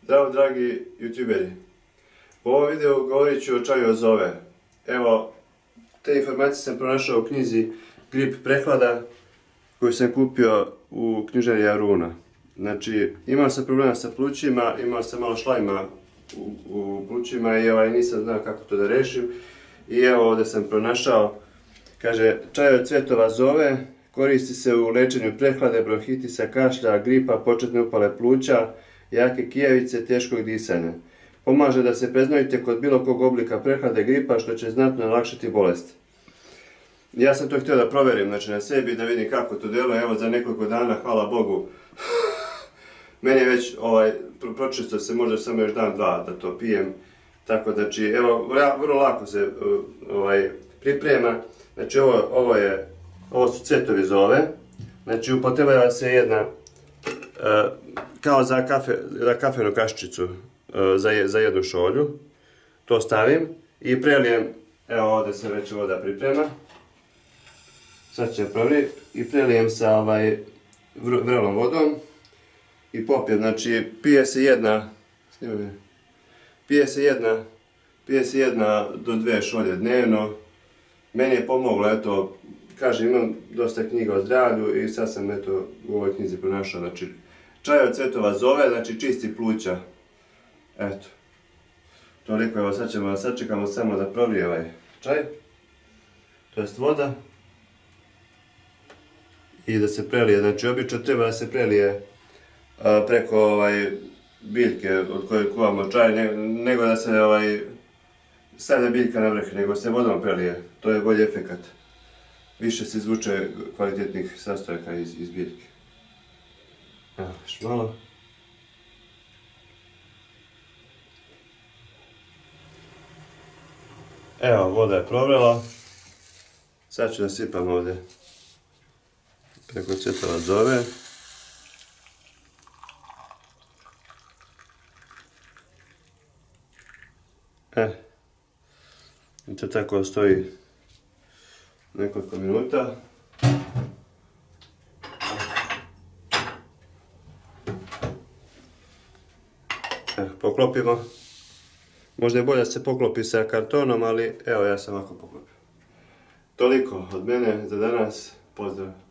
Zdravo dragi youtuberi, u ovom videu govorit ću o čaju od zove. Evo, te informacije sam pronašao u knjizi Grip prehlada koju sam kupio u knjižari Aruna. Znači, imao sam problema sa plućima, imao sam malo šlajma u plućima i nisam znao kako to da rešim. I evo ovdje sam pronašao, kaže, čaj od cvetova zove, koristi se u lečenju prehlade, bronhitisa, kašlja, gripa, početne upale pluća, jake kijavice, teškog disanja. Pomaže da se preznojite kod bilo kog oblika prehlade, gripa, što će znatno olakšati bolest. Ja sam to htio da proverim, znači na sebi, da vidim kako to deluje. Evo za nekoliko dana, hvala Bogu, meni je već pročistio se, možda samo još dan, dva da to pijem. Tako, znači, evo, vrlo lako se priprema. Znači, ovo su cvetovi zove. Znači, upotrebljava se jedna, kao za kafenu kaščicu, za jednu šolju. To stavim i prelijem, evo ovdje se već voda priprema. Sad će provri i prelijem sa vrelom vodom i popijem, znači, pije se jedna do dve šolje dnevno. Meni je pomoglo, eto, kažem, imam dosta knjiga o zdravlju i sad sam, eto, u ovoj knjizi pronašao, znači, čaj od cvetova zove, znači, čisti pluća. Eto. Toliko, evo, sad čekamo samo da provrije ovaj čaj, to jest voda, i da se prelije, znači, obično treba da se prelije preko biljke od koje kuvamo čaj, nego da se stavlja biljka na vrh, nego se vodom prelije, to je bolji efekat. Više se izvuče kvalitetnih sastojaka iz biljke. Evo, još malo. Evo, voda je provrela. Sad ću da sipam ovdje preko cvetova zove. I to tako stoji nekoliko minuta. Poklopimo. Možda je bolje da se poklopi sa kartonom, ali evo ja sam ovako poklopio. Toliko od mene za danas. Pozdrav!